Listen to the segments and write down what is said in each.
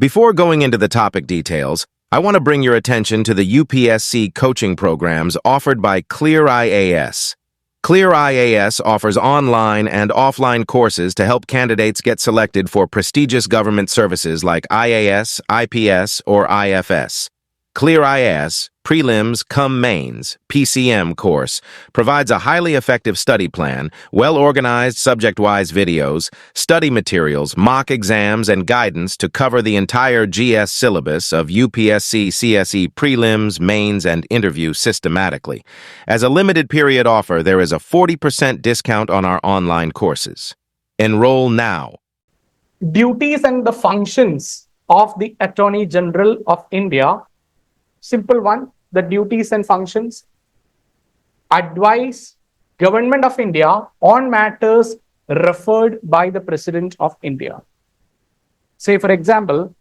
Before going into the topic details, I want to bring your attention to the UPSC coaching programs offered by ClearIAS. ClearIAS offers online and offline courses to help candidates get selected for prestigious government services like IAS, IPS, or IFS. ClearIAS Prelims Cum Mains (PCM) course provides a highly effective study plan, well-organized subject-wise videos, study materials, mock exams, and guidance to cover the entire GS syllabus of UPSC CSE prelims, mains, and interview systematically. As a limited period offer, there is a 40% discount on our online courses. Enroll now. Duties and the functions of the Attorney General of India. Simple one, the duties and functions. Advise Government of India on matters referred by the President of India. Say, for example,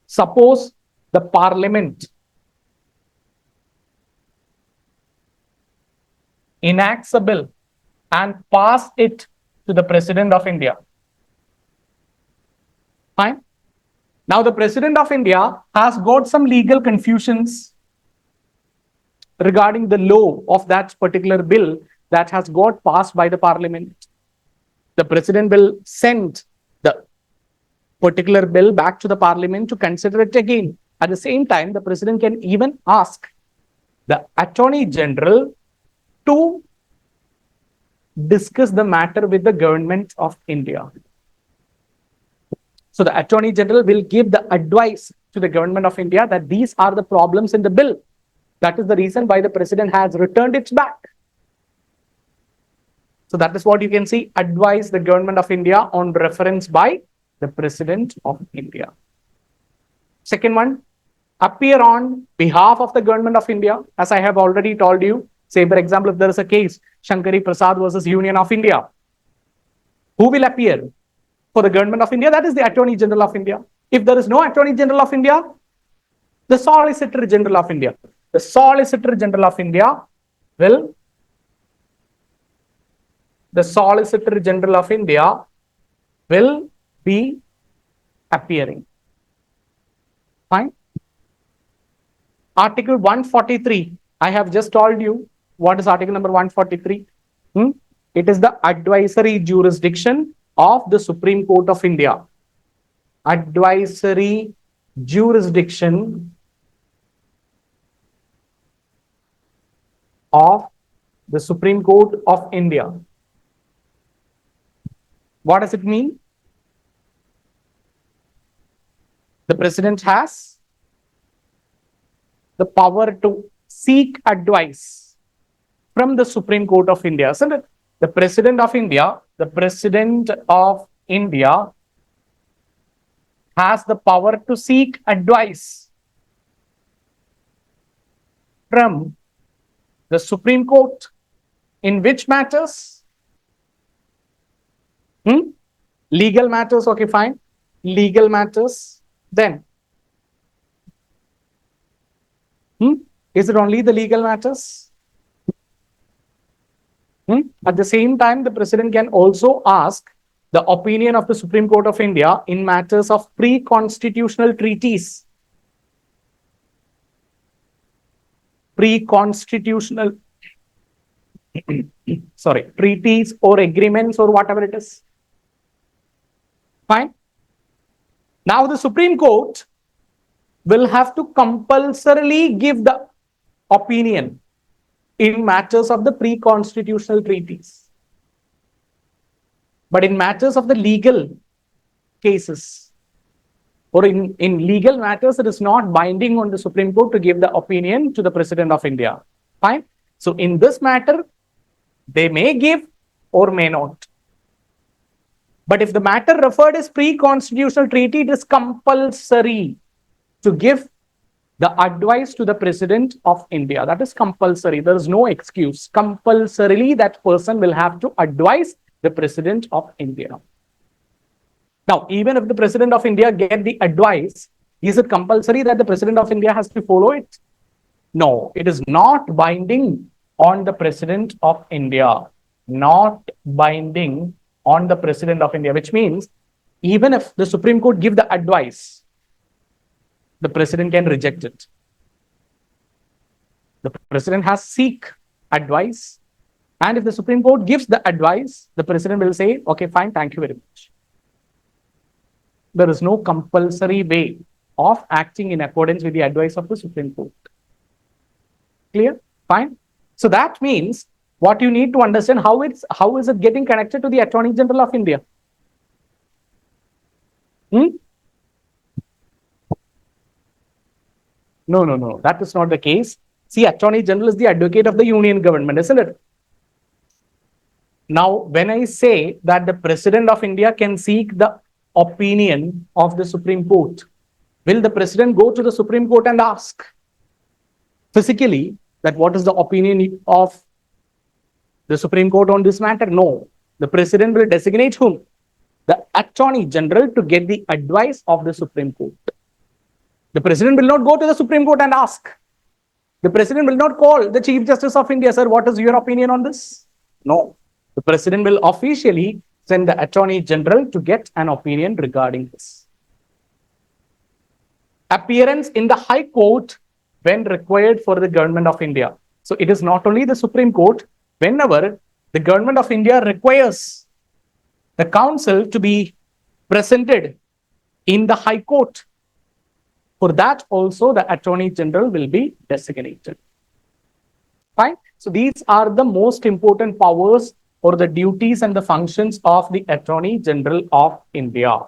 suppose the Parliament enacts a bill and pass it to the President of India. Fine. Now, the President of India has got some legal confusions regarding the law of that particular bill that has got passed by the Parliament. The President will send the particular bill back to the Parliament to consider it again. At the same time, the President can even ask the Attorney General to discuss the matter with the Government of India. So the Attorney General will give the advice to the Government of India that these are the problems in the bill. That is the reason why the President has returned it back. So that is what you can see, advise the Government of India on reference by the President of India. Second one, appear on behalf of the Government of India. As I have already told you, say for example, if there is a case, Shankari Prasad versus Union of India, who will appear for the Government of India? That is the Attorney General of India. If there is no Attorney General of India, the Solicitor General of India. The Solicitor General of India will be appearing. Fine. Article 143. I have just told you what is article number 143. It is the advisory jurisdiction of the Supreme Court of India. Advisory jurisdiction of the Supreme Court of India. What does it mean? The President has the power to seek advice from the Supreme Court of India. So the President of India has the power to seek advice from the Supreme Court in which matters? Legal matters, okay, fine. Legal matters. Then, is it only the legal matters? At the same time, the President can also ask the opinion of the Supreme Court of India in matters of pre-constitutional treaties. Pre-constitutional treaties or agreements or whatever it is. Fine. Now the Supreme Court will have to compulsorily give the opinion in matters of the pre-constitutional treaties. But in matters of the legal cases or in legal matters, it is not binding on the Supreme Court to give the opinion to the President of India. Fine. So in this matter, they may give or may not. But if the matter referred is pre-constitutional treaty, it is compulsory to give the advice to the President of India. That is compulsory. There is no excuse. Compulsorily, that person will have to advise the President of India. Now, even if the President of India get the advice, is it compulsory that the President of India has to follow it? No, it is not binding on the President of India. Not binding on the President of India, which means even if the Supreme Court give the advice, the president can reject it. The president has seek advice, and if the Supreme Court gives the advice, the president will say, okay, fine, thank you very much. There is no compulsory way of acting in accordance with the advice of the Supreme Court. Clear? Fine. So that means what you need to understand, how is it getting connected to the Attorney General of India? No. That is not the case. See, Attorney General is the advocate of the union government, isn't it? Now, when I say that the President of India can seek the opinion of the Supreme Court, will the President go to the Supreme Court and ask physically that what is the opinion of the Supreme Court on this matter? No. The President will designate whom? The Attorney General to get the advice of the Supreme Court. The President will not go to the Supreme Court and ask. The President will not call the Chief Justice of India, sir, what is your opinion on this? No. The President will officially send the Attorney General to get an opinion regarding this. Appearance in the High Court when required for the Government of India. So it is not only the Supreme Court, whenever the Government of India requires the counsel to be presented in the High Court, for that also the Attorney General will be designated. Fine. So these are the most important powers or the duties and the functions of the Attorney General of India.